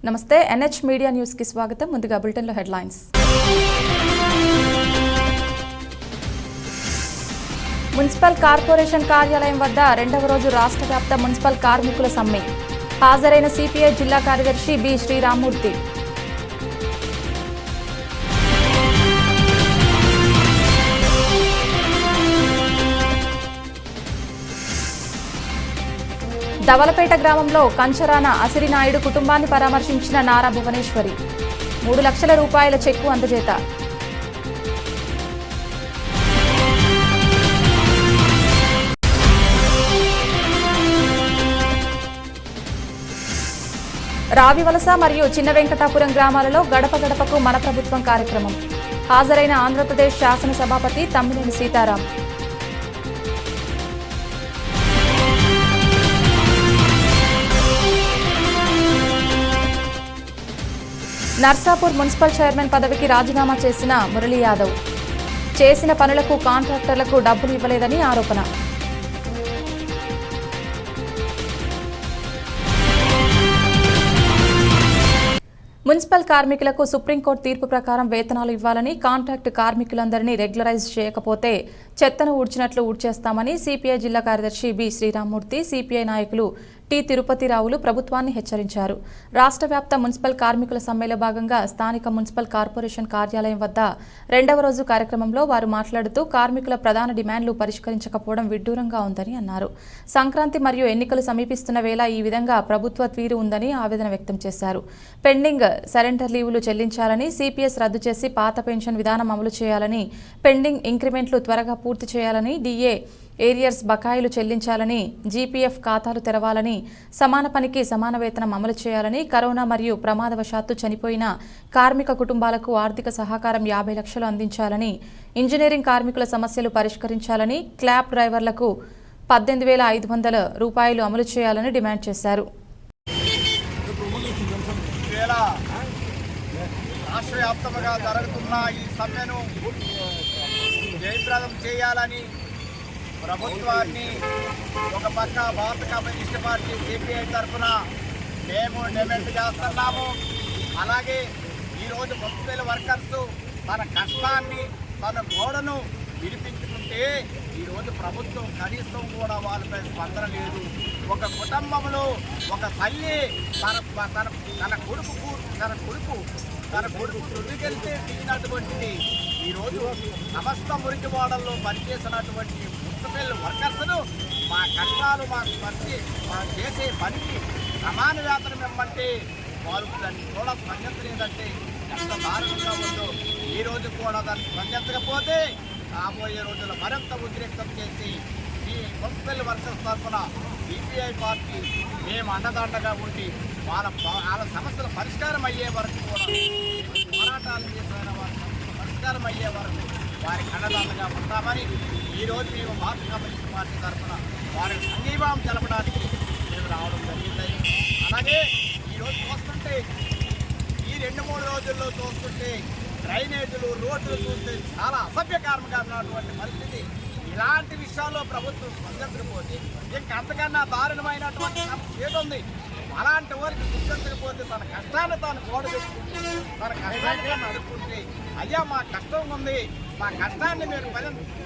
నమస్తే NH media news కి స్వాగతం. ముందుగా బులెటిన్ లో హెడ్లైన్స్. మున్సిపల్ కార్పొరేషన్ కార్యాలయం వద్ద రెండవ రోజు రాష్ట్ర వ్యాప్త మున్సిపల్ కార్మికుల సమ్మె. హాజరైన సిపిఐ జిల్లా కార్యదర్శి బి శ్రీరామ్మూర్తి. దవలపేట గ్రామంలో కంచరాన అసిరినాయుడు కుటుంబాన్ని పరామర్శించిన నారా భువనేశ్వరి. 3 లక్షల రూపాయల చెక్కు అందజేత. రావివలస మరియు చిన్న వెంకటాపురం గ్రామాలలో గడప గడపకు మన ప్రభుత్వం కార్యక్రమం. హాజరైన ఆంధ్రప్రదేశ్ శాసనసభాపతి తమ్మినేని సీతారాం. నర్సాపూర్ మున్సిపల్ చైర్మన్ పదవికి రాజీనామా చేసిన మురళీ యాదవ్. చేసిన పనులకు కాంట్రాక్టర్లకు డబ్బులు ఇవ్వలేదని ఆరోపణ. మున్సిపల్ కార్మికులకు సుప్రీంకోర్టు తీర్పు ప్రకారం వేతనాలు ఇవ్వాలని, కాంట్రాక్ట్ కార్మికులందరినీ రెగ్యులరైజ్ చేయకపోతే చెత్తను ఊడ్చినట్లు ఊడ్చేస్తామని సిపిఐ జిల్లా కార్యదర్శి బి శ్రీరామ్మూర్తి, సిపిఐ నాయకులు టి తిరుపతిరావులు ప్రభుత్వాన్ని హెచ్చరించారు. రాష్ట్ర వ్యాప్త మున్సిపల్ కార్మికుల సమ్మెలో భాగంగా స్థానిక మున్సిపల్ కార్పొరేషన్ కార్యాలయం వద్ద రెండవ రోజు కార్యక్రమంలో వారు మాట్లాడుతూ కార్మికుల ప్రధాన డిమాండ్లు పరిష్కరించకపోవడం విడ్డూరంగా ఉందని అన్నారు. సంక్రాంతి మరియు ఎన్నికలు సమీపిస్తున్న వేళ ఈ విధంగా ప్రభుత్వ తీరు ఉందని ఆవేదన వ్యక్తం చేశారు. పెండింగ్ సరెండర్ లీవులు చెల్లించాలని, సిపిఎస్ రద్దు చేసి పాత పెన్షన్ విధానం అమలు చేయాలని, పెండింగ్ ఇంక్రిమెంట్లు త్వరగా పూర్తి చేయాలని, డిఏ ఏరియర్స్ బకాయిలు చెల్లించాలని, జీపీఎఫ్ ఖాతాలు తెరవాలని, సమాన పనికి సమాన వేతనం అమలు చేయాలని, కరోనా మరియు ప్రమాదవశాత్తు చనిపోయిన కార్మిక కుటుంబాలకు ఆర్థిక సహకారం 50 లక్షలు అందించాలని, ఇంజనీరింగ్ కార్మికుల సమస్యలు పరిష్కరించాలని, క్లాబ్ డ్రైవర్లకు 18,500 రూపాయలు అమలు చేయాలని డిమాండ్ చేశారు. రాష్ట్ర వ్యాప్తంగా జరుగుతున్న ఈ సమ్మెను జయప్రదం చేయాలని ప్రభుత్వాన్ని ఒక పక్క భారత కమ్యూనిస్ట్ పార్టీ సిపిఐ తరఫున మేము డిమాండ్ చేస్తున్నాము. అలాగే ఈరోజు మున్సిపల్ వర్కర్స్ తన కష్టాన్ని, తన గోడను విడిపించుకుంటే ఈరోజు ప్రభుత్వం కనీసం కూడా వాళ్ళపై స్పందన లేదు. ఒక కుటుంబంలో ఒక తల్లి తన కొడుకు రుదికెళ్తే దిగినటువంటిది ఈరోజు సమస్త మురికివాడల్లో పనిచేసినటువంటి మున్సిపల్ వర్కర్స్ను మా కష్టాలు మాకు చేసే పనికి సమాన వేతనం ఇవ్వమంటే వాళ్ళు దాన్ని కూడా స్పందించలేదంటే ఎంత దారుణంగా ఉందో. ఈరోజు కూడా దాన్ని స్పందించకపోతే రాబోయే రోజుల్లో మరింత ఉద్రిక్తం చేసి ఈ మున్సిపల్ వర్కర్స్ తరఫున సిపిఐ పార్టీ మేము అండదండగా ఉండి వాళ్ళ సమస్యల పరిష్కారం అయ్యే వరకు కూడా పోరాటాలు చేసిన వారి పరిష్కారం అయ్యే వరకు వారికి అండదండగా ఉంటామని ఈరోజు మేము భారత కమ్యూనిస్ట్ పార్టీ తరఫున వారికి సంఘీభావం తెలపడానికి మేము రావడం జరిగింది. అలాగే ఈరోజు చూస్తుంటే ఈ 2-3 రోజుల్లో చూస్తుంటే డ్రైనేజీలు, రోడ్లు చూస్తే చాలా అసభ్యకరంగా ఉన్నటువంటి పరిస్థితి. ఇలాంటి విషయాల్లో ప్రభుత్వం స్పందించకపోతే ఇంకంతకన్నా దారుణమైనటువంటి సమస్య ఉంది. అలాంటి వారికి గుర్తించకపోతే తన కష్టాన్ని తాను కూడబెట్టుకుంటే, తన కష్టాన్ని నడుపుకుంటే, అయ్యా మా కష్టం ఉంది, మా కష్టాన్ని మీరు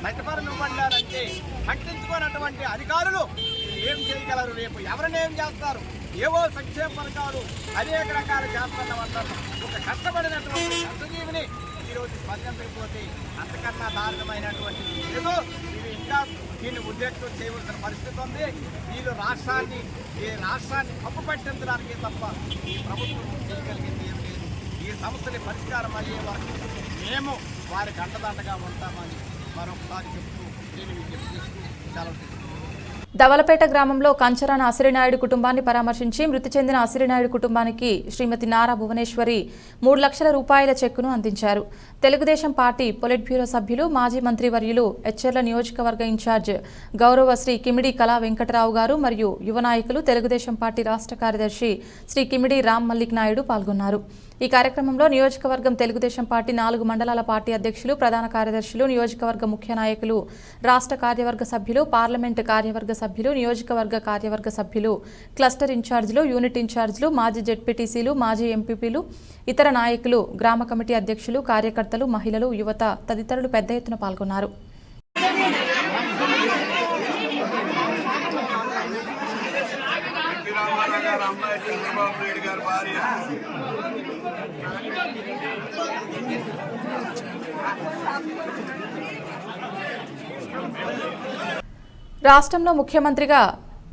నష్టపరం ఇవ్వండారంటే పట్టించుకున్నటువంటి అధికారులు ఏం చేయగలరు? రేపు ఎవరిని ఏం చేస్తారు? ఏవో సంక్షేమ పథకాలు అనేక రకాలు చేస్తున్నామంటారు. ఒక కష్టపడినటువంటి కష్టజీవిని ఈరోజు స్పందించకపోతే అంతకన్నా దారుణమైనటువంటి ఏదో ఇది ఇంకా దీన్ని ఉద్రేకం చేయవలసిన పరిస్థితి ఉంది. వీళ్ళు ఈ రాష్ట్రాన్ని కప్పు పట్టించడానికి తప్ప ఈ ప్రభుత్వం చేయగలిగింది ఏం లేదు. ఈ సమస్యని పరిష్కారం అయ్యే వరకు మేము వారికి అండదండగా ఉంటామని మరొకసారి చెప్తూ నేను విజ్ఞప్తి చేస్తూ సెలవు తీసుకుంటాను. దవలపేట గ్రామంలో కంచరాన అసిరినాయుడు కుటుంబాన్ని పరామర్శించి మృతి చెందిన అసిరినాయుడు కుటుంబానికి శ్రీమతి నారా భువనేశ్వరి 3 లక్షల రూపాయల చెక్కును అందించారు. తెలుగుదేశం పార్టీ పొలిట్ బ్యూరో సభ్యులు, మాజీ మంత్రివర్యులు, ఎచ్చెర్ల నియోజకవర్గ ఇన్ఛార్జ్ గౌరవ శ్రీ కిమిడి కళా వెంకటరావు గారు మరియు యువ నాయకులు, తెలుగుదేశం పార్టీ రాష్ట్ర కార్యదర్శి శ్రీ కిమిడి రామ్ మల్లిక్ నాయుడు పాల్గొన్నారు. ఈ కార్యక్రమంలో నియోజకవర్గం తెలుగుదేశం పార్టీ 4 మండలాల పార్టీ అధ్యక్షులు, ప్రధాన కార్యదర్శులు, నియోజకవర్గ ముఖ్య నాయకులు, రాష్ట్ర కార్యవర్గ సభ్యులు, పార్లమెంటు కార్యవర్గ సభ్యులు, నియోజకవర్గ కార్యవర్గ సభ్యులు, క్లస్టర్ ఇన్ఛార్జీలు, యూనిట్ ఇన్ఛార్జీలు, మాజీ జెడ్పీటీసీలు, మాజీ ఎంపీపీలు, ఇతర నాయకులు, గ్రామ కమిటీ అధ్యక్షులు, కార్యకర్తలు, మహిళలు, యువత తదితరులు పెద్ద ఎత్తున పాల్గొన్నారు. రాష్ట్రంలో ముఖ్యమంత్రిగా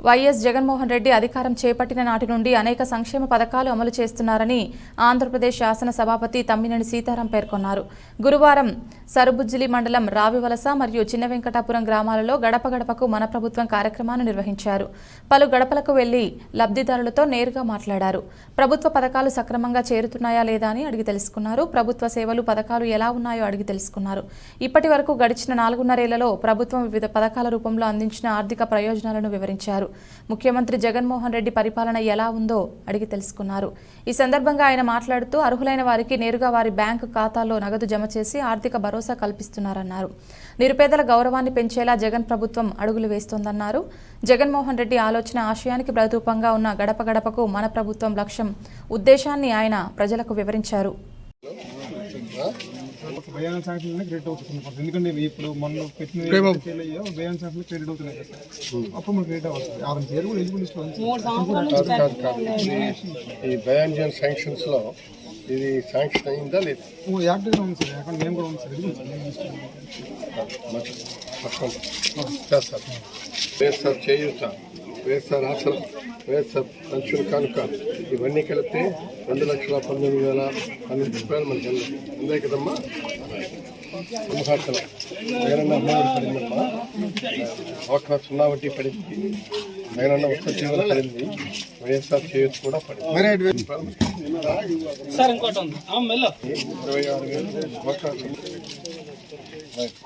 వైఎస్ జగన్మోహన్ రెడ్డి అధికారం చేపట్టిన నాటి నుండి అనేక సంక్షేమ పథకాలు అమలు చేస్తున్నారని ఆంధ్రప్రదేశ్ శాసన సభాపతి తమ్మినేని సీతారాం పేర్కొన్నారు. గురువారం సరుబుజ్జిలి మండలం రావివలస మరియు చిన్న వెంకటాపురం గ్రామాలలో గడప గడపకు మన ప్రభుత్వం కార్యక్రమాన్ని నిర్వహించారు. పలు గడపలకు వెళ్లి లబ్ధిదారులతో నేరుగా మాట్లాడారు. ప్రభుత్వ పథకాలు సక్రమంగా చేరుతున్నాయా లేదా అని అడిగి తెలుసుకున్నారు. ప్రభుత్వ సేవలు, పథకాలు ఎలా ఉన్నాయో అడిగి తెలుసుకున్నారు. ఇప్పటి వరకు గడిచిన 4.5 ఏళ్లలో ప్రభుత్వం వివిధ పథకాల రూపంలో అందించిన ఆర్థిక ప్రయోజనాలను వివరించారు. ముఖ్యమంత్రి జగన్మోహన్ రెడ్డి పరిపాలన ఎలా ఉందో అడిగి తెలుసుకున్నారు. ఈ సందర్భంగా ఆయన మాట్లాడుతూ అర్హులైన వారికి నేరుగా వారి బ్యాంకు ఖాతాల్లో నగదు జమ చేసి ఆర్థిక భరోసా కల్పిస్తున్నారన్నారు. నిరుపేదల గౌరవాన్ని పెంచేలా జగన్ ప్రభుత్వం అడుగులు వేస్తోందన్నారు. జగన్మోహన్ రెడ్డి ఆలోచన ఆశయానికి ప్రతిరూపంగా ఉన్న గడప గడపకు మన ప్రభుత్వం లక్ష్యం, ఉద్దేశాన్ని ఆయన ప్రజలకు వివరించారు. భయాన శాంక్షన్లోనే క్రెడిట్ అవుతుంది. ఎందుకంటే ఇప్పుడు మనం పెట్టిన భయాన శాంక్షన్ క్రెడిట్ అవుతున్నాయి కదా సార్, అప్పుడు మనకు క్రెడిట్ అవ్వాలి. ఆమె పేరు కూడా ఎలిజిబుల్ లిస్ట్ ఈ భయాన్ శాంక్షన్స్ లో ఇది శాంక్షన్ అయిందా లేదు? యాక్టివ్గా ఉంది సార్, అక్కడ మేము కూడా ఉంది సార్, చేస్తారు. వేస్తారు చేయూత, వేస్తారు ఆసనం, వేస్తారు పెన్షన్ కానుక, ఇవన్నీ కలిపితే 2,19,012 రూపాయలు మనకి అందే కదమ్మా. అమ్మకార్తలు వేరన్నా అమ్మఒడి పడిందమ్మా, ఒక 0 వడ్డీ పడింది, వేరన్నా ఉత్సవ జీవన పడింది, వైఎస్ఆర్ చేయూత కూడా పడింది. 26,000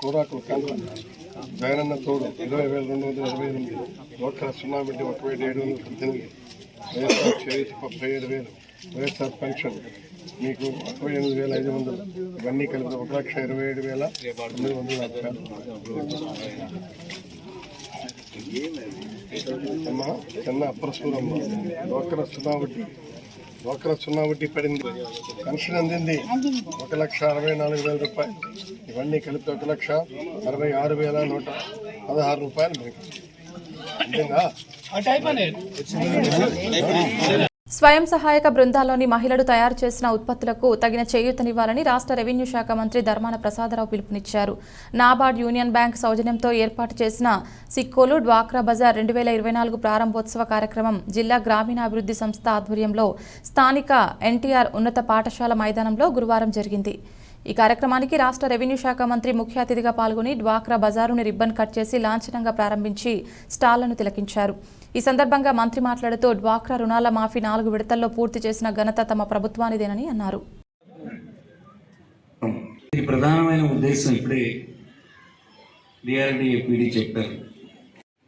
కూరాకులు కానుక, జగనన్న తోడు 20,228, నోట్ల 0 వడ్డీ 1,718, వైఎస్ఆర్ చేయూత 37,000, వైఎస్ఆర్ పెన్షన్ మీకు 28,500, ఇవన్నీ కలిపి 1,27,940. అమ్మా చిన్న అప్రసూరమ్మ, డోక్రా 0 వడ్డీ పడింది, పెన్షన్ అందింది 1,64,000 రూపాయలు, ఇవన్నీ కలిపి 1,66,116 రూపాయలు మీకు అంతేనా? స్వయం సహాయక బృందాల్లోని మహిళలు తయారు చేసిన ఉత్పత్తులకు తగిన చేయూతనివ్వాలని రాష్ట్ర రెవెన్యూ శాఖ మంత్రి ధర్మాన ప్రసాదరావు పిలుపునిచ్చారు. నాబార్డ్, యూనియన్ బ్యాంక్ సౌజన్యంతో ఏర్పాటు చేసిన సిక్కోలు డ్వాక్రా బజార్ 2024 ప్రారంభోత్సవ కార్యక్రమం జిల్లా గ్రామీణాభివృద్ధి సంస్థ ఆధ్వర్యంలో స్థానిక ఎన్టీఆర్ ఉన్నత పాఠశాల మైదానంలో గురువారం జరిగింది. ఈ కార్యక్రమానికి రాష్ట్ర రెవెన్యూ శాఖ మంత్రి ముఖ్య అతిథిగా పాల్గొని డ్వాక్రా బజారును రిబ్బన్ కట్ చేసి లాంఛనంగా ప్రారంభించి స్టాళ్లను తిలకించారు. ఈ సందర్భంగా మంత్రి మాట్లాడుతూ డ్వాక్రా రుణాల మాఫీ 4 విడతల్లో పూర్తి చేసిన ఘనత తమ ప్రభుత్వానిదేనని అన్నారు. ఇది ప్రధానమైన ఉద్దేశం ఇప్పుడే డిఆర్డీఏ పీడీ చెప్పారు.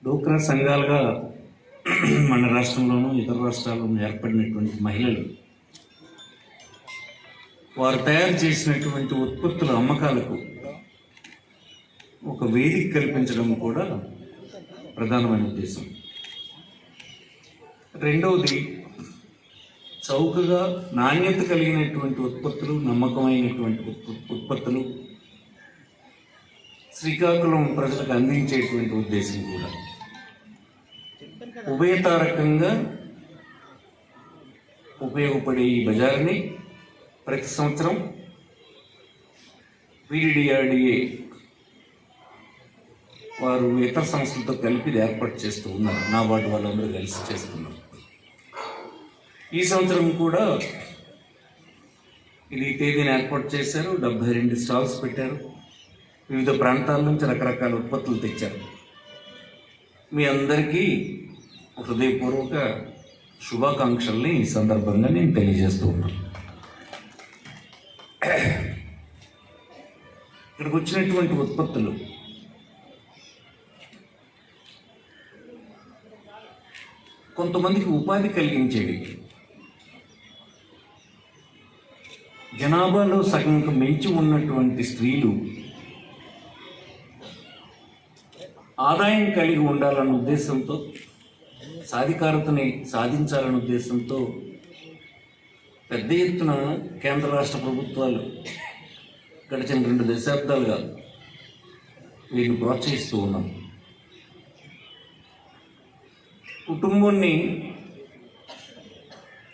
డ్వాక్రా సంఘాలుగా మన రాష్ట్రంలోనూ ఇతర రాష్ట్రాల్లోనూ ఏర్పడినటువంటి మహిళలు వారు తయారు చేసినటువంటి ఉత్పత్తుల అమ్మకాలకు ఒక వేదిక కల్పించడం కూడా ప్రధానమైన ఉద్దేశం. రెండవది, చౌకగా నాణ్యత కలిగినటువంటి ఉత్పత్తులు, నమ్మకమైనటువంటి ఉత్పత్తులు శ్రీకాకుళం ప్రజలకు అందించేటువంటి ఉద్దేశం కూడా. ఉభయతారకంగా ఉపయోగపడే ఈ బజార్ని ప్రతి సంవత్సరం పీడీఆర్డీఏ వారు ఇతర సంస్థలతో కలిపి ఏర్పాటు చేస్తూ ఉన్నారు. నాబార్డు వాళ్ళందరూ కలిసి చేస్తున్నారు. ఈ సంవత్సరం కూడా ఇది తేదీని ఏర్పాటు చేశారు. 72 స్టాల్స్ పెట్టారు. వివిధ ప్రాంతాల నుంచి రకరకాల ఉత్పత్తులు తెచ్చారు. మీ అందరికీ హృదయపూర్వక శుభాకాంక్షల్ని ఈ సందర్భంగా నేను తెలియజేస్తూ ఉన్నాను. ఇక్కడికి వచ్చినటువంటి ఉత్పత్తులు కొంతమందికి ఉపాధి కలిగించేవి. జనాభాలో సగంకు మించి ఉన్నటువంటి స్త్రీలు ఆదాయం కలిగి ఉండాలన్న ఉద్దేశంతో, సాధికారతని సాధించాలన్న ఉద్దేశంతో పెద్ద ఎత్తున కేంద్ర రాష్ట్ర ప్రభుత్వాలు గడిచిన 2 దశాబ్దాలుగా వీరిని ప్రోత్సహిస్తూ ఉన్నాం. కుటుంబాన్ని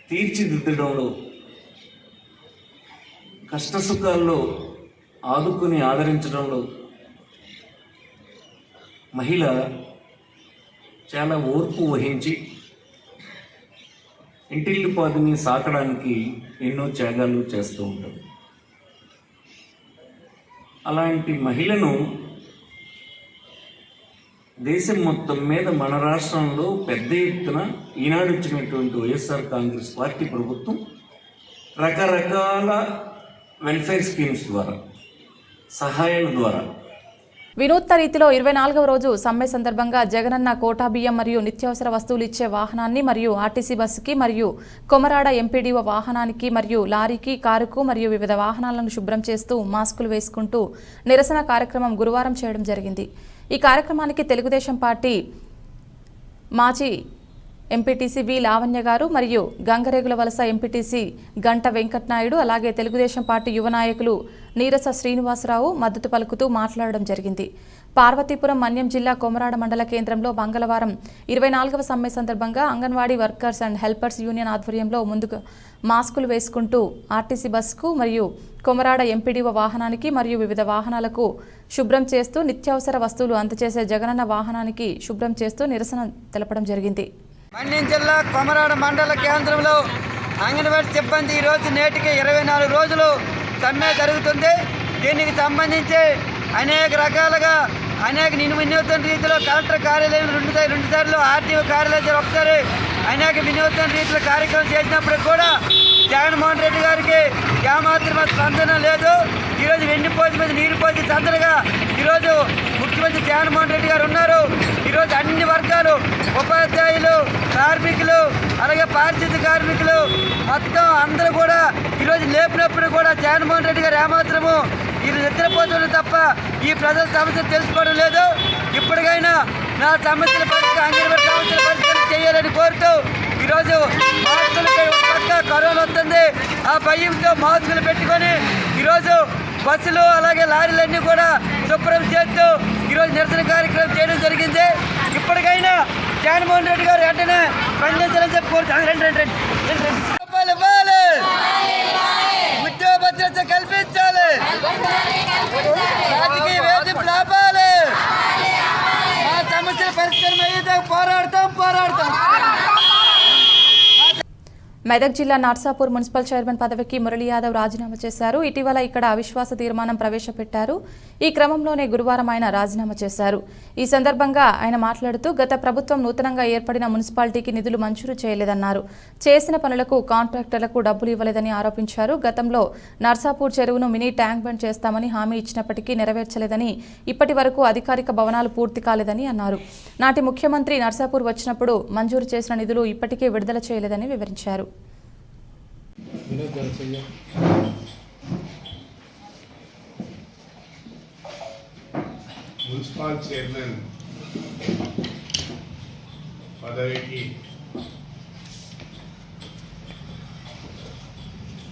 తీర్చిదిద్దడంలో, కష్టసుఖాల్లో ఆదుకుని ఆదరించడంలో మహిళ చాలా ఓర్పు వహించి ఇంటిల్లిపాదిని సాకడానికి ఎన్నో త్యాగాలు చేస్తూ ఉంటారు. అలాంటి మహిళను దేశం మొత్తం మీద మన రాష్ట్రంలో పెద్ద ఎత్తున ఈనాడు ఇచ్చినటువంటి వైఎస్ఆర్ కాంగ్రెస్ పార్టీ ప్రభుత్వం రకరకాల వెల్ఫేర్ స్కీమ్స్ ద్వారా, సహాయాల ద్వారా వినూత్న రీతిలో 24వ రోజు సమ్మె సందర్భంగా జగనన్న కోటా బియ్యం మరియు నిత్యావసర వస్తువులు ఇచ్చే వాహనాన్ని మరియు ఆర్టీసీ బస్సుకి మరియు కొమరాడ ఎంపీడీఓ వాహనానికి మరియు లారీకి, కారుకు మరియు వివిధ వాహనాలను శుభ్రం చేస్తూ మాస్కులు వేసుకుంటూ నిరసన కార్యక్రమం గురువారం చేయడం జరిగింది. ఈ కార్యక్రమానికి తెలుగుదేశం పార్టీ మాజీ ఎంపీటీసీ వి లావణ్య గారు మరియు గంగరేగుల వలస ఎంపీటీసీ గంట వెంకటనాయుడు, అలాగే తెలుగుదేశం పార్టీ యువ నాయకులు నీరస శ్రీనివాసరావు మద్దతు పలుకుతూ మాట్లాడడం జరిగింది. పార్వతీపురం మన్యం జిల్లా కొమరాడ మండల కేంద్రంలో మంగళవారం 24వ సమ్మె సందర్భంగా anganwadi workers and helpers union ఆధ్వర్యంలో ముందుగా మాస్కులు వేసుకుంటూ ఆర్టీసీ బస్సుకు మరియు కొమరాడ ఎంపీడీఓ వాహనానికి మరియు వివిధ వాహనాలకు శుభ్రం చేస్తూ నిత్యావసర వస్తువులు అందజేసే జగనన్న వాహనానికి శుభ్రం చేస్తూ నిరసన తెలపడం జరిగింది. మన్యం జిల్లా కొమరాడ మండల కేంద్రంలో అంగన్వాడీ సిబ్బంది ఈరోజు నేటికి 24 రోజులు సమ్మె జరుగుతుంది. దీనికి సంబంధించి అనేక రకాలుగా వినూత్న రీతిలో కలెక్టర్ కార్యాలయం 2 సార్లు, ఆర్టీఓ కార్యాలయం ఒకసారి అనేక వినూత్న రీతిలో కార్యక్రమం చేసినప్పుడు కూడా జగన్మోహన్ రెడ్డి గారికి ఏమాత్రం స్పందన లేదు. ఈరోజు వెన్నుపోసి మీద నీరు పోసి సందడిగా ఈరోజు ముఖ్యమంత్రి జగన్మోహన్ రెడ్డి గారు ఉన్నారు. ఈరోజు అన్ని వర్గాలు, ఉపాధ్యాయులు, కార్మికులు, అలాగే పారిశుద్ధ్య కార్మికులు మొత్తం అందరూ కూడా ఈరోజు లేపినప్పుడు కూడా జగన్మోహన్ రెడ్డి గారు ఏమాత్రము ఇది నిద్రపోతుంది తప్ప ఈ ప్రజల సమస్యలు తెలుసుకోవడం లేదు. ఇప్పటికైనా నా సమస్యల పరిస్థితి, అంగన్వాడీ సమస్యల పరిస్థితి చేయాలని కోరుతూ ఈరోజు మాస్కులు పక్క కరోనా వస్తుంది, ఆ భయంతో మాస్కులు పెట్టుకొని ఈరోజు బస్సులు అలాగే లారీలన్నీ కూడా శుభ్రం చేస్తూ ఈరోజు నిరసన కార్యక్రమం చేయడం జరిగింది. ఇప్పటికైనా జగన్మోహన్ రెడ్డి గారు వెంటనే స్పందించాలని చెప్పి కోరుతాను. ఉద్యోగ భద్రత కల్పించాలి, రాజకీయ వేధింపులు ఆపాలి, ఆ సమస్యల పరిష్కారం అయ్యేదాకా పోరాడతాం. మెదక్ జిల్లా నర్సాపూర్ మున్సిపల్ చైర్మన్ పదవికి మురళీ యాదవ్ రాజీనామా చేశారు. ఇటీవల ఇక్కడ అవిశ్వాస తీర్మానం ప్రవేశపెట్టారు. ఈ క్రమంలోనే గురువారం ఆయన రాజీనామా చేశారు. ఈ సందర్భంగా ఆయన మాట్లాడుతూ గత ప్రభుత్వం నూతనంగా ఏర్పడిన మున్సిపాలిటీకి నిధులు మంజూరు చేయలేదన్నారు. చేసిన పనులకు కాంట్రాక్టర్లకు డబ్బులు ఇవ్వలేదని ఆరోపించారు. గతంలో నర్సాపూర్ చెరువును మినీ ట్యాంక్ బండ్ చేస్తామని హామీ ఇచ్చినప్పటికీ నెరవేర్చలేదని, ఇప్పటి వరకు అధికారిక భవనాలు పూర్తి కాలేదని అన్నారు. నాటి ముఖ్యమంత్రి నర్సాపూర్ వచ్చినప్పుడు మంజూరు చేసిన నిధులు ఇప్పటికే విడుదల చేయలేదని వివరించారు. మున్సిపల్ చైర్మన్ పదవికి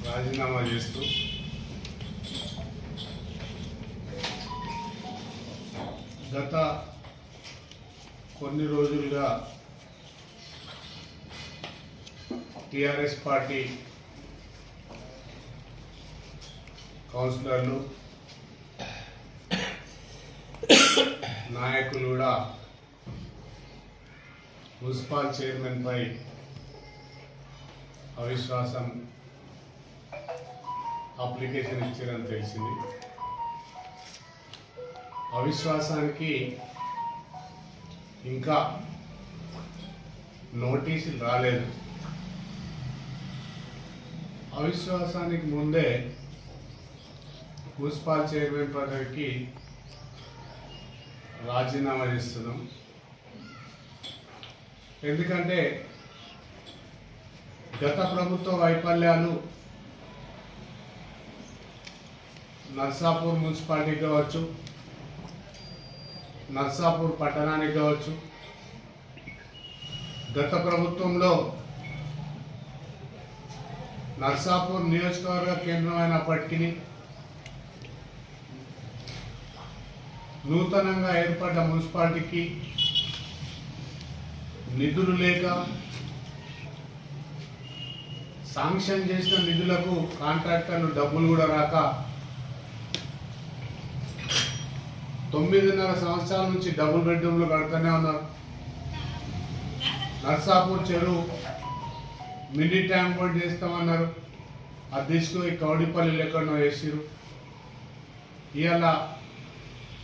రాజీనామా చేస్తూ గత కొన్ని రోజులుగా టిఆర్ఎస్ పార్టీ కౌన్సిలర్లు, నాయకులు కూడా మున్సిపల్ చైర్మన్ పై అవిశ్వాసం అప్లికేషన్ ఇచ్చారని తెలిసింది. అవిశ్వాసానికి ఇంకా నోటీసులు రాలేదు. అవిశ్వాసానికి ముందే మున్సిపల్ చైర్మన్ పదవికి రాజీనామా చేస్తున్నాం. ఎందుకంటే గత ప్రభుత్వ వైఫల్యాలు నర్సాపూర్ మున్సిపాలిటీ కావచ్చు, నర్సాపూర్ పట్టణానికి కావచ్చు, గత ప్రభుత్వంలో నర్సాపూర్ నియోజకవర్గ కేంద్రం అయినప్పటికీ నూతనంగా ఏర్పడ్డ మున్సిపాలిటీకి నిధులు లేక శాంక్షన్ చేసిన నిధులకు కాంట్రాక్టర్లు డబ్బులు కూడా రాక 9.5 సంవత్సరాల నుంచి డబుల్ బెడ్రూమ్లు కడుతూనే ఉన్నారు. నర్సాపూర్ చెరువు మినీ ట్యాంక్ బండ్ చేస్తామన్నారు, అది తీసుకుని కౌడిపల్లి ఎక్కడో వేసిరు. ఇవాళ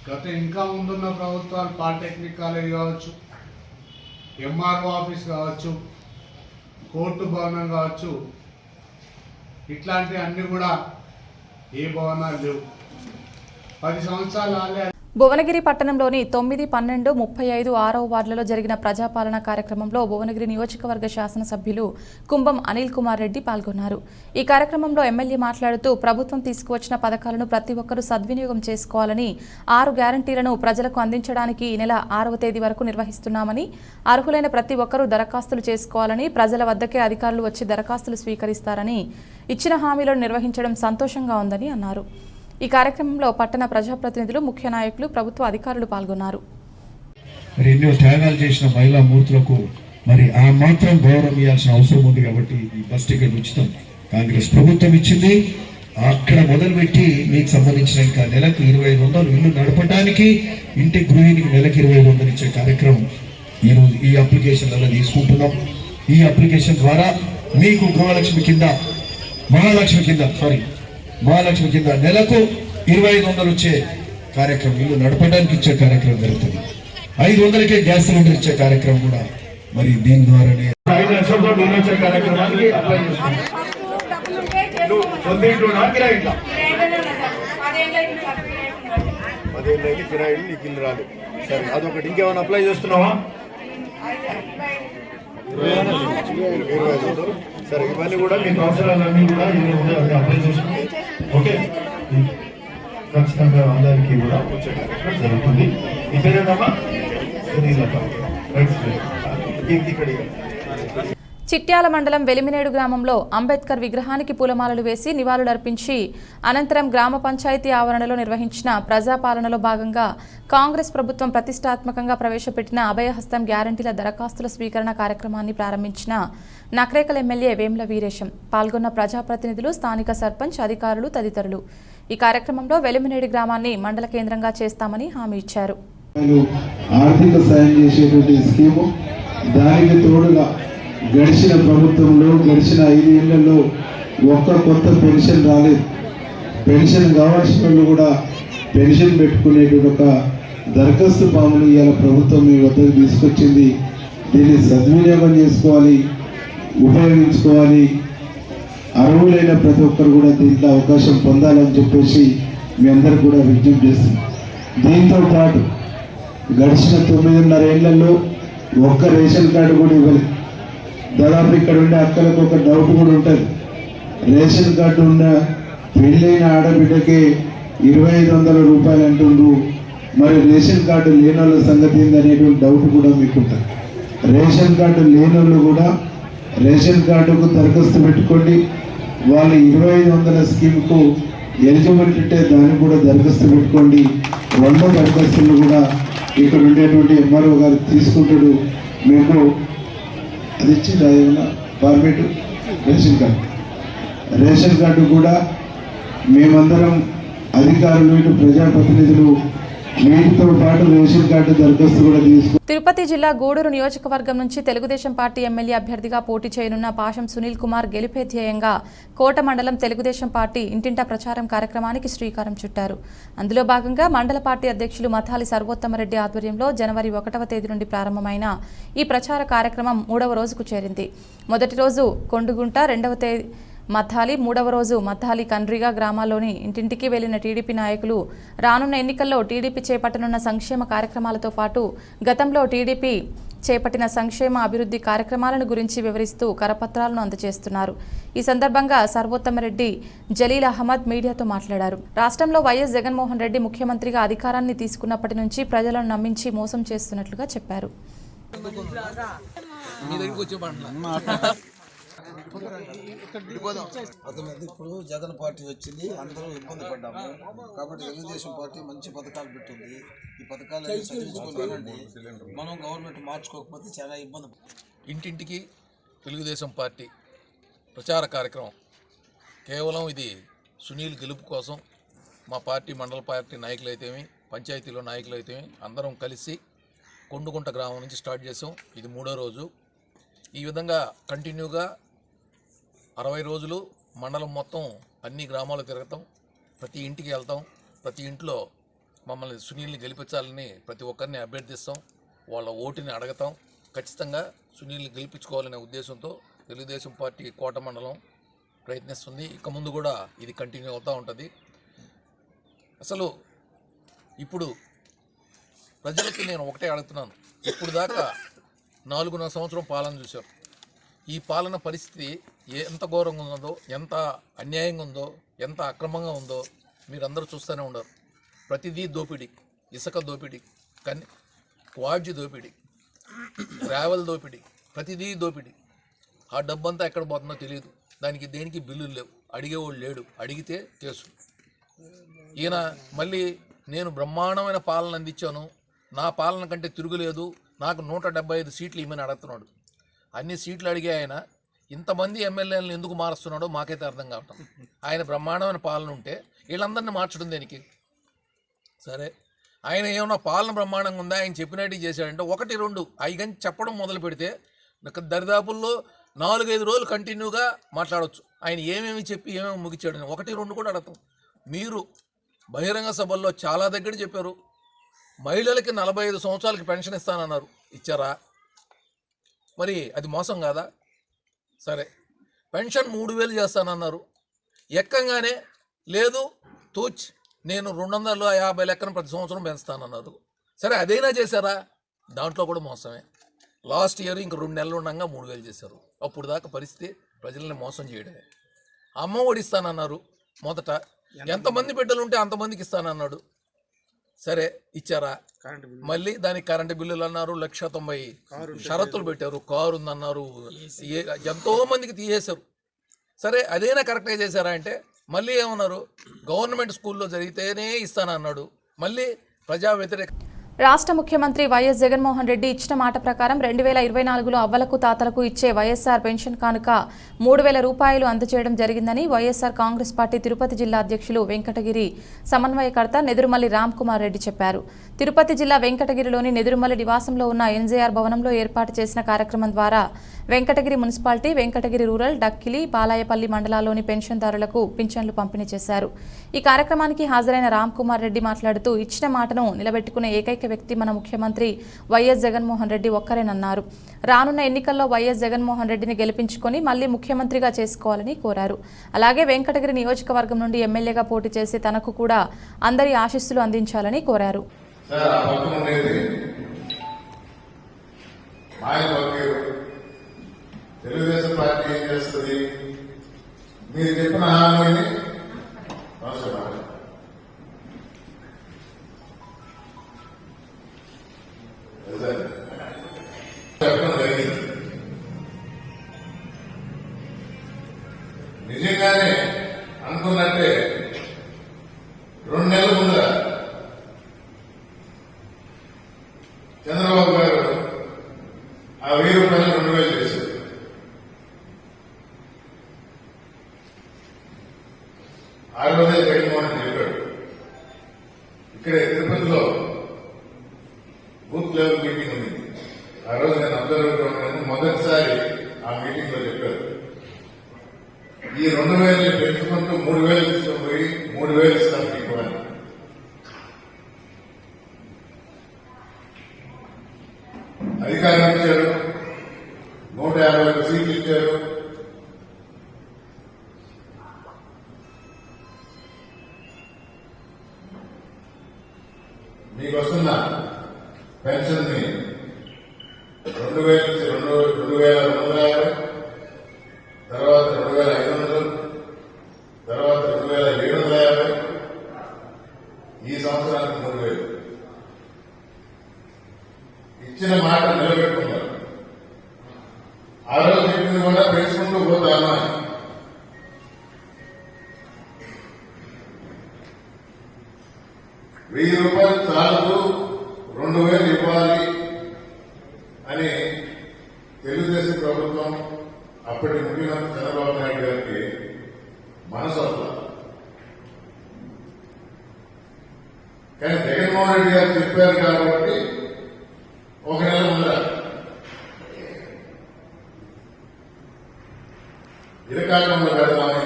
గత ఇంకా ముందున్న ప్రభుత్వాలు పాలిటెక్నిక్ కాలేజ్ కావచ్చు, ఎంఆర్ఓ ఆఫీస్ కావచ్చు, కోర్టు భవనం కావచ్చు, ఇట్లాంటి అన్ని కూడా ఏ భవనాలు లేవు. 10 సంవత్సరాలు ఆలే. భువనగిరి పట్టణంలోని 9, 12, 35, 6వ వార్డులలో జరిగిన ప్రజాపాలన కార్యక్రమంలో భువనగిరి నియోజకవర్గ శాసనసభ్యులు కుంభం అనిల్ కుమార్ రెడ్డి పాల్గొన్నారు. ఈ కార్యక్రమంలో ఎమ్మెల్యే మాట్లాడుతూ ప్రభుత్వం తీసుకువచ్చిన పథకాలను ప్రతి ఒక్కరూ సద్వినియోగం చేసుకోవాలని, 6 గ్యారంటీలను ప్రజలకు అందించడానికి ఈ నెల 6వ తేదీ వరకు నిర్వహిస్తున్నామని, అర్హులైన ప్రతి ఒక్కరూ దరఖాస్తులు చేసుకోవాలని, ప్రజల వద్దకే అధికారులు వచ్చి దరఖాస్తులు స్వీకరిస్తారని, ఇచ్చిన హామీలను నిర్వహించడం సంతోషంగా ఉందని అన్నారు. ఈ కార్యక్రమంలో పట్టణ ప్రజాప్రతినిధులు, ముఖ్య నాయకులు, ప్రభుత్వ అధికారులు పాల్గొన్నారు. మరి ఎన్నో త్యాగాలు చేసిన మహిళా మూర్తులకు మరి ఆ మాత్రం గౌరవం ఇవ్వాల్సిన అవసరం ఉంది. కాబట్టి ఈ బస్ టికెట్ ఉచితం కాంగ్రెస్ ప్రభుత్వం ఇచ్చింది. అక్కడ మొదలుపెట్టి మీకు సంబంధించిన ఇంకా నెలకు 2500 ఇల్లు నడపడానికి, ఇంటి గృహిణికి నెలకు 2500 ఇచ్చే కార్యక్రమం ఈరోజు ఈ అప్లికేషన్లలో తీసుకుంటున్నాం. ఈ అప్లికేషన్ ద్వారా మీకు గృహలక్ష్మి కింద మహాలక్ష్మి కింద నెలకు 2500 వచ్చే కార్యక్రమం, ఇల్లు నడపడానికి ఇచ్చే కార్యక్రమం జరుగుతుంది. 500కే గ్యాస్ సిలిండర్ ఇచ్చే కార్యక్రమం కూడా మరి దీని ద్వారానే 5 లక్షలతో ఇల్లు వచ్చే కార్యక్రమానికి అప్లై చేస్తున్నాం. పదేళ్ళకి కిరాయిలు నీకు ఇల్లు రాలేదు. సరే, అదొకటి. ఇంకేమైనా అప్లై చేస్తున్నావా? 2500. సరే, ఇవన్నీ కూడా మీకు అవసరాలన్నీ కూడా అప్లై చేసుకుంటే ఓకే, ఖచ్చితంగా అందరికీ కూడా వచ్చే కార్యక్రమం జరుగుతుంది. ఇదేనమ్మా ఇక్కడ చిట్యాల మండలం వెలిమినేడు గ్రామంలో అంబేద్కర్ విగ్రహానికి పూలమాలలు వేసి నివాళులర్పించి అనంతరం గ్రామ పంచాయతీ ఆవరణలో నిర్వహించిన ప్రజాపాలనలో భాగంగా కాంగ్రెస్ ప్రభుత్వం ప్రతిష్టాత్మకంగా ప్రవేశపెట్టిన అభయహస్తం గ్యారంటీల దరఖాస్తుల స్వీకరణ కార్యక్రమాన్ని ప్రారంభించిన నక్రేకల్ ఎమ్మెల్యే వేముల వీరేశం పాల్గొన్న ప్రజాప్రతినిధులు, స్థానిక సర్పంచ్, అధికారులు తదితరులు ఈ కార్యక్రమంలో వెలిమినేడు గ్రామాన్ని మండల కేంద్రంగా చేస్తామని హామీ ఇచ్చారు. ఆర్థిక సాయం చేసేటువంటి స్కీము, దానికి తోడుగా గడిచిన ప్రభుత్వంలో గడిచిన 5 ఏళ్లలో ఒక్క కొత్త పెన్షన్ రాలేదు. పెన్షన్ కావాల్సిన వాళ్ళు కూడా పెన్షన్ పెట్టుకునేటువంటి ఒక దరఖాస్తు ఫామ్ను ఇవాళ ప్రభుత్వం మీ వద్దకు తీసుకొచ్చింది. దీన్ని సద్వినియోగం చేసుకోవాలి, ఉపయోగించుకోవాలి. అర్హులైన ప్రతి ఒక్కరు కూడా దీంట్లో అవకాశం పొందాలని చెప్పేసి మీ అందరు కూడా విజ్ఞప్తి చేస్తుంది. దీంతో పాటు గడిచిన 9.5 ఏళ్లలో ఒక్క రేషన్ కార్డు కూడా ఇవ్వలేదు. దాదాపు ఇక్కడ ఉండే అక్కలకు ఒక డౌట్ కూడా ఉంటుంది. రేషన్ కార్డు ఉన్న పెళ్ళైన ఆడబిడ్డకి 2500 రూపాయలు అంటుండ్రు, మరి రేషన్ కార్డు లేని వాళ్ళ సంగతి ఏందనేటువంటి డౌట్ కూడా మీకు ఉంటుంది. రేషన్ కార్డు లేని వాళ్ళు కూడా రేషన్ కార్డుకు దరఖాస్తు పెట్టుకోండి. వాళ్ళు 2500 స్కీమ్కు ఎలిజిబిలిటీ ఉంటే దానికి కూడా దరఖాస్తు పెట్టుకోండి. 100 దరఖాస్తులు కూడా ఇక్కడ ఉండేటువంటి ఎంఆర్ఓ గారు తీసుకుంటాడు. మీకు అది ఇచ్చింది ఏమన్నా ఫార్మేట్ రేషన్ కార్డు కూడా మేమందరం అధికారులు, ఇటు ప్రజాప్రతినిధులు వీటితో పాటు రేషన్ కార్డు దరఖాస్తు కూడా తీసుకు. తిరుపతి జిల్లా గూడూరు నియోజకవర్గం నుంచి తెలుగుదేశం పార్టీ ఎమ్మెల్యే అభ్యర్థిగా పోటీ చేయనున్న పాషం సునీల్ కుమార్ గెలుపే ధ్యేయంగా కోట మండలం తెలుగుదేశం పార్టీ ఇంటింటా ప్రచారం కార్యక్రమానికి శ్రీకారం చుట్టారు. అందులో భాగంగా మండల పార్టీ అధ్యక్షులు మథాలి సర్వోత్తమరెడ్డి ఆధ్వర్యంలో జనవరి 1వ తేదీ నుండి ప్రారంభమైన ఈ ప్రచార కార్యక్రమం 3వ రోజుకు చేరింది. మొదటి రోజు కొండుగుంట, 2వ తేదీ మథాలి, 3వ రోజు మథాలి కండ్రిగా గ్రామాల్లోని ఇంటింటికి వెళ్లిన టీడీపీ నాయకులు రానున్న ఎన్నికల్లో టీడీపీ చేపట్టనున్న సంక్షేమ కార్యక్రమాలతో పాటు గతంలో టీడీపీ చేపట్టిన సంక్షేమ అభివృద్ధి కార్యక్రమాలను గురించి వివరిస్తూ కరపత్రాలను అందజేస్తున్నారు. ఈ సందర్భంగా సర్వోత్తమరెడ్డి జలీల్ అహ్మద్ మీడియాతో మాట్లాడారు. రాష్ట్రంలో వైఎస్ జగన్మోహన్ రెడ్డి ముఖ్యమంత్రిగా అధికారాన్ని తీసుకున్నప్పటి నుంచి ప్రజలను నమ్మించి మోసం చేస్తున్నట్లుగా చెప్పారు. ఇప్పుడు జగన్ పార్టీ వచ్చింది, అందరూ ఇబ్బంది పడ్డాము. కాబట్టి తెలుగుదేశం పార్టీ మంచి పథకాలు పెట్టింది. ఈ పథకాలు చదివించుకోవాలండి. మనం గవర్నమెంట్ మార్చుకోకపోతే చాలా ఇబ్బంది. ఇంటింటికి తెలుగుదేశం పార్టీ ప్రచార కార్యక్రమం కేవలం ఇది సునీల్ గెలుపు కోసం మా పార్టీ మండల పార్టీ నాయకులైతేమి, పంచాయతీలో నాయకులైతేమి అందరం కలిసి కొండుగుంట గ్రామం నుంచి స్టార్ట్ చేసాం. ఇది 3వ రోజు. ఈ విధంగా కంటిన్యూగా 60 రోజులు మండలం మొత్తం అన్ని గ్రామాలు తిరగతాం, ప్రతి ఇంటికి వెళ్తాం, ప్రతి ఇంట్లో మమ్మల్ని సునీల్ని గెలిపించాలని ప్రతి ఒక్కరిని అభ్యర్థిస్తాం, వాళ్ళ ఓటుని అడగతాం. ఖచ్చితంగా సునీల్ని గెలిపించుకోవాలనే ఉద్దేశంతో తెలుగుదేశం పార్టీ కోట మండలం ప్రయత్నిస్తుంది. ఇక ముందు కూడా ఇది కంటిన్యూ అవుతూ ఉంటుంది. అసలు ఇప్పుడు ప్రజలకి నేను ఒకటే అడుగుతున్నాను. ఇప్పుడు దాకా 4.5 సంవత్సరం పాలన చూశారు. ఈ పాలన పరిస్థితి ఎంత ఘోరంగా ఉందో, ఎంత అన్యాయంగా ఉందో, ఎంత అక్రమంగా ఉందో మీరందరూ చూస్తూనే ఉన్నారు. ప్రతిదీ దోపిడీ, ఇసుక దోపిడీ, క్వాడ్జీ దోపిడీ, గ్రావెల్ దోపిడీ, ప్రతిదీ దోపిడీ. ఆ డబ్బంతా ఎక్కడ పోతుందో తెలియదు. దానికి దేనికి బిల్లులు లేవు, అడిగేవాళ్ళు లేడు, అడిగితే కేసు. ఈయన మళ్ళీ నేను బ్రహ్మాండమైన పాలన అందించాను, నా పాలన కంటే తిరుగులేదు, నాకు 175 సీట్లు ఇమ్మని అడుగుతున్నాడు. అన్ని సీట్లు అడిగే ఆయన ఇంతమంది ఎమ్మెల్యేలను ఎందుకు మారుస్తున్నాడో మాకైతే అర్థం కావటం. ఆయన బ్రహ్మాండమైన పాలన ఉంటే వీళ్ళందరినీ మార్చడం దేనికి? సరే, ఆయన ఏమన్నా పాలన బ్రహ్మాండంగా ఉందా, ఆయన చెప్పినట్టు చేశాడంటే 1, 2 అవి కానీ చెప్పడం మొదలు పెడితే దరిదాపుల్లో 4-5 రోజులు కంటిన్యూగా మాట్లాడవచ్చు. ఆయన ఏమేమి చెప్పి ఏమేమి ముగిచ్చాడని 1, 2 కూడా అడగతాం. మీరు బహిరంగ సభల్లో చాలా దగ్గర చెప్పారు. మహిళలకి 45 సంవత్సరాలకి పెన్షన్ ఇస్తానన్నారు, ఇచ్చారా? మరి అది మోసం కాదా? సరే, పెన్షన్ 3000 చేస్తానన్నారు, ఎక్కంగానే లేదు తూచ్ నేను 250 లెక్కన ప్రతి సంవత్సరం పెంచుతానన్నారు. సరే, అదైనా చేశారా? దాంట్లో కూడా మోసమే. లాస్ట్ ఇయర్ ఇంక 2 నెలలు ఉండగా 3000 చేశారు. అప్పుడు దాకా పరిస్థితి ప్రజల్ని మోసం చేయడమే. అమ్మ ఒడి ఇస్తానన్నారు, మొదట ఎంతమంది బిడ్డలు ఉంటే అంతమందికి ఇస్తానన్నాడు. సరే, ఇచ్చారా? మళ్ళీ దానికి కరెంటు బిల్లులు అన్నారు, 1,90,000 షరతులు పెట్టారు, కారు ఉందన్నారు, ఎంతో మందికి తీసేశారు. సరే, అదైనా కరెక్ట్గా చేశారా అంటే మళ్ళీ ఏమన్నారు, గవర్నమెంట్ స్కూల్లో జరిగితేనే ఇస్తానన్నాడు. మళ్ళీ ప్రజా వ్యతిరేక. రాష్ట్ర ముఖ్యమంత్రి వైఎస్ జగన్మోహన్ రెడ్డి ఇచ్చిన మాట ప్రకారం 2024లో అవ్వలకు తాతలకు ఇచ్చే వైఎస్ఆర్ పెన్షన్ కానుక 3,000 రూపాయలు అందజేయడం జరిగిందని వైఎస్ఆర్ కాంగ్రెస్ పార్టీ తిరుపతి జిల్లా అధ్యక్షులు వెంకటగిరి సమన్వయకర్త నెదురుమల్లి రామ్ కుమార్ రెడ్డి చెప్పారు. తిరుపతి జిల్లా వెంకటగిరిలోని నెదురుమల్లి నివాసంలో ఉన్న ఎన్జేఆర్ భవనంలో ఏర్పాటు చేసిన కార్యక్రమం ద్వారా వెంకటగిరి మున్సిపాలిటీ, వెంకటగిరి రూరల్, డక్కిలి, బాలాయపల్లి మండలాల్లోని పెన్షన్దారులకు పింఛన్లు పంపిణీ చేశారు. ఈ కార్యక్రమానికి హాజరైన రామ్ కుమార్ రెడ్డి మాట్లాడుతూ ఇచ్చిన మాటను నిలబెట్టుకునే ఏకైక వ్యక్తి మన ముఖ్యమంత్రి వైఎస్ జగన్మోహన్ రెడ్డి ఒక్కరేనన్నారు. రానున్న ఎన్నికల్లో వైఎస్ జగన్మోహన్ రెడ్డిని గెలిపించుకొని మళ్లీ ముఖ్యమంత్రిగా చేసుకోవాలని కోరారు. అలాగే వెంకటగిరి నియోజకవర్గం నుండి ఎమ్మెల్యేగా పోటీ చేసి తనకు కూడా అందరి ఆశీస్సులు అందించాలని కోరారు. తెలుగుదేశం పార్టీ ఏం చేస్తుంది? మీరు చెప్పిన హామీని చెప్పడం జరిగింది. నిజంగానే అనుకున్నట్టే 2 నెలల ముందర చంద్రబాబు గారు ఆ 1000 రూపాయలు 2,000 చేశారు. ఆ రోజే జగన్మోహన్ చెప్పాడు. ఇక్కడ తిరుపతిలో బూత్ లెవెల్ మీటింగ్ ఉంది. ఆ రోజు నేను అబ్జర్వర్గా ఉన్నాను. మొదటిసారి ఆ మీటింగ్ లో చెప్పారు, ఈ 2,000 పెంచుకుంటూ 3,000 తీసుకుపోయి 3,000 ఇస్తాను మీకు అని. అధికారం ఇచ్చారు, 150 సీట్లు ఇచ్చారు. మీకు వస్తున్న పెన్షన్ ని తర్వాత 2750, ఈ సంవత్సరానికి 3000. ఇచ్చిన మాట నిలబెట్టుకున్నారు. ఆ రోజు చెప్పింది కూడా పెంచుకుంటూ పోతాను. ₹1000 చాలదు, 2000 ఇవ్వాలి అని తెలుగుదేశం ప్రభుత్వం అప్పటి ముఖ్యమంత్రి చంద్రబాబు నాయుడు గారికి మనసు. కానీ జగన్మోహన్ రెడ్డి గారు చెప్పారు కాబట్టి ఒక నెల ముందర ఇరకాలంలో పెడదామని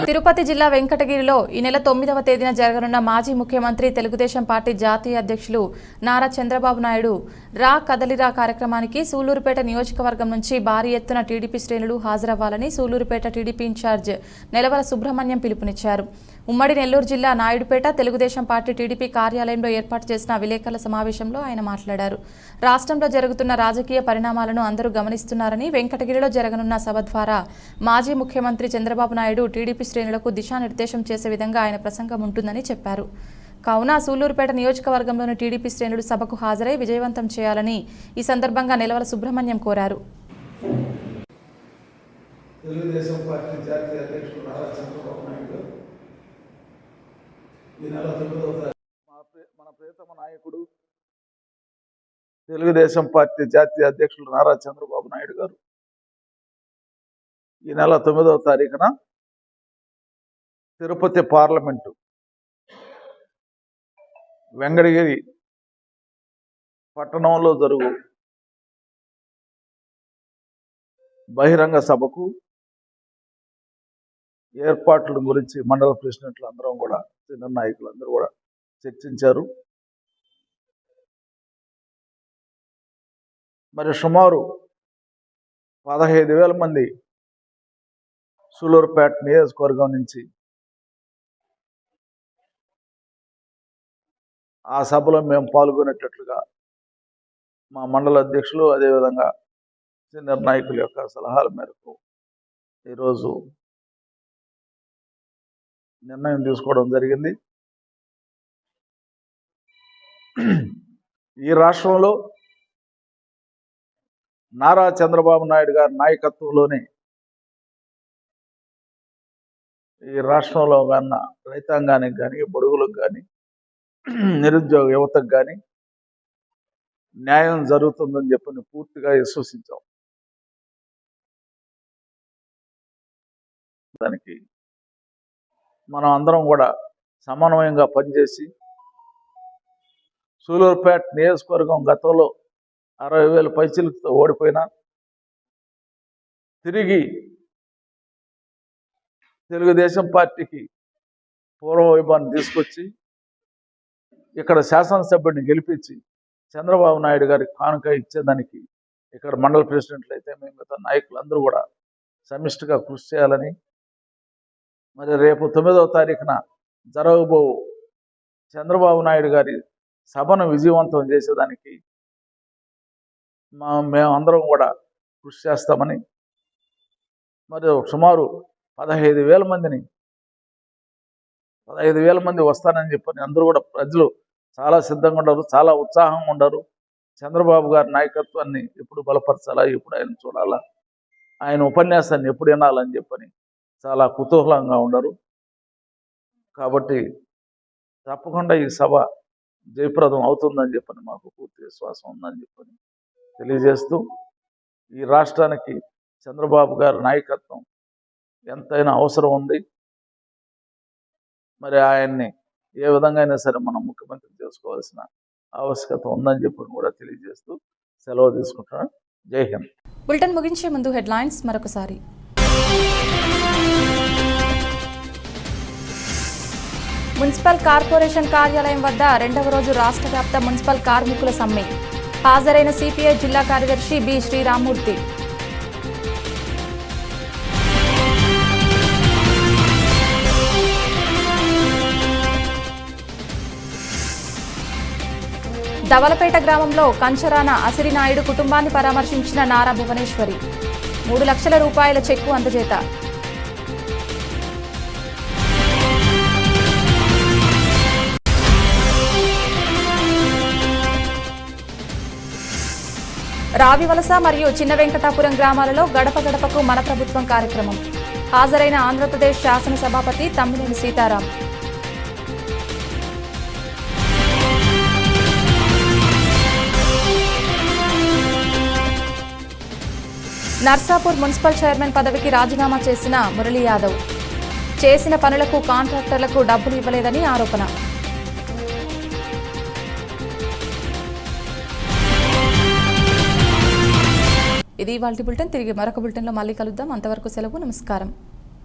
తిరుపతి జిల్లా వెంకటగిరిలో ఈ నెల 9వ తేదీన జరగనున్న మాజీ ముఖ్యమంత్రి తెలుగుదేశం పార్టీ జాతీయ అధ్యక్షులు నారా చంద్రబాబు నాయుడు రా కదలిరా కార్యక్రమానికి సూళ్లూరుపేట నియోజకవర్గం నుంచి భారీ ఎత్తున టీడీపీ శ్రేణులు హాజరవ్వాలని సూళ్లూరుపేట టీడీపీ ఇన్ఛార్జ్ నెలవల సుబ్రహ్మణ్యం పిలుపునిచ్చారు. ఉమ్మడి నెల్లూరు జిల్లా నాయుడుపేట తెలుగుదేశం పార్టీ టీడీపీ కార్యాలయంలో ఏర్పాటు చేసిన విలేకరుల సమావేశంలో ఆయన మాట్లాడారు. రాష్ట్రంలో జరుగుతున్న రాజకీయ పరిణామాలను అందరూ గమనిస్తున్నారని, వెంకటగిరిలో జరగనున్న సభ ద్వారా మాజీ ముఖ్యమంత్రి చంద్రబాబు నాయుడు టీడీపీ శ్రేణులకు దిశానిర్దేశం చేసే విధంగా ఆయన ప్రసంగం ఉంటుందని చెప్పారు. కావున సూళ్లూరుపేట నియోజకవర్గంలోని టీడీపీ శ్రేణులు సభకు హాజరై విజయవంతం చేయాలని ఈ సందర్భంగా నెలవల సుబ్రహ్మణ్యం కోరారు. తెలుగుదేశం పార్టీ జాతీయ అధ్యక్షుడు నారా చంద్రబాబు నాయుడు ఈ నెల 9వ తారీఖు మన ప్రియతమ నాయకుడు తెలుగుదేశం పార్టీ జాతీయ అధ్యక్షుడు నారా చంద్రబాబు నాయుడు గారు ఈ నెల 9వ తారీఖున తిరుపతి పార్లమెంటు వెంకటగిరి పట్టణంలో జరుగు బహిరంగ సభకు ఏర్పాట్ల గురించి మండల ప్రెసిడెంట్లు అందరం కూడా, సీనియర్ నాయకులందరూ కూడా చర్చించారు. మరి సుమారు 15,000 మంది సూళ్లూరుపేట నియోజకవర్గం నుంచి ఆ సభలో మేము పాల్గొనేటట్లుగా మా మండల అధ్యక్షులు, అదేవిధంగా సీనియర్ నాయకుల యొక్క సలహాల మేరకు ఈరోజు నిర్ణయం తీసుకోవడం జరిగింది. ఈ రాష్ట్రంలో నారా చంద్రబాబు నాయుడు గారి నాయకత్వంలోనే ఈ రాష్ట్రంలో కన్నా రైతాంగానికి కానీ, బడుగులకు కానీ, నిరుద్యోగ యువతకు కానీ న్యాయం జరుగుతుందని చెప్పి పూర్తిగా విశ్వసించాం. దానికి మనం అందరం కూడా సమన్వయంగా పనిచేసి సూళ్లూరుపేట నియోజకవర్గం గతంలో 60,000 పైచిలతో ఓడిపోయినా తిరిగి తెలుగుదేశం పార్టీకి పూర్వ వైభవాన్ని తీసుకొచ్చి ఇక్కడ శాసనసభ్యుడిని గెలిపించి చంద్రబాబు నాయుడు గారికి కానుక ఇచ్చేదానికి ఇక్కడ మండల ప్రెసిడెంట్లు అయితే మిగతా నాయకులందరూ కూడా సమిష్టిగా కృషి చేయాలని, మరి రేపు 9వ తారీఖున జరగబో చంద్రబాబు నాయుడు గారి సభను విజయవంతం చేసేదానికి మేమందరం కూడా కృషి చేస్తామని, మరి సుమారు 15,000 మంది వస్తానని చెప్పని అందరూ కూడా ప్రజలు చాలా సిద్ధంగా ఉన్నారు, చాలా ఉత్సాహంగా ఉన్నారు. చంద్రబాబు గారి నాయకత్వాన్ని ఎప్పుడు బలపరచాలా, ఎప్పుడు ఆయన చూడాలా, ఆయన ఉపన్యాసాన్ని ఎప్పుడు వినాలని చెప్పని చాలా కుతూహలంగా ఉన్నారు. కాబట్టి తప్పకుండా ఈ సభ జయప్రదం అవుతుందని చెప్పని మాకు పూర్తి విశ్వాసం ఉందని చెప్పని తెలియజేస్తూ, ఈ రాష్ట్రానికి చంద్రబాబు గారి నాయకత్వం ఎంతైనా అవసరం ఉంది. మరి ఆయన్ని ఏ విధంగా అయినా సరే మనం ముఖ్యమంత్రి చేసుకోవాల్సిన ఆవశ్యకత ఉందని చెప్పి కూడా తెలియజేస్తూ సెలవు తీసుకుంటున్నాను. జై హింద్. బులెటిన్ ముగించే ముందు హెడ్లైన్స్ మరొకసారి. మున్సిపల్ కార్పొరేషన్ కార్యాలయం వద్ద 2వ రోజు రాష్ట్ర వ్యాప్త మున్సిపల్ కార్మికుల సమ్మె. హాజరైన సిపిఐ జిల్లా కార్యదర్శి బి శ్రీరామ్మూర్తి. దవలపేట గ్రామంలో కంచరాన అసిరినాయుడు కుటుంబాన్ని పరామర్శించిన నారా భువనేశ్వరి. 3 లక్షల రూపాయల చెక్కు అందజేత. రావివలస మరియు చిన్న వెంకటాపురం గ్రామాలలో గడప గడపకు మన ప్రభుత్వం కార్యక్రమం. హాజరైన ఆంధ్రప్రదేశ్ శాసనసభాపతి తమ్మినేని సీతారాం. నర్సాపూర్ మున్సిపల్ చైర్మన్ పదవికి రాజీనామా చేసిన మురళీ యాదవ్. చేసిన పనులకు కాంట్రాక్టర్లకు డబ్బులు ఇవ్వలేదని ఆరోపణ. ఇది ఇవాల్టి బులెటిన్. తిరిగి మరొక బులెటిన్లో మళ్ళీ కలుద్దాం. అంతవరకు సెలవు. నమస్కారం.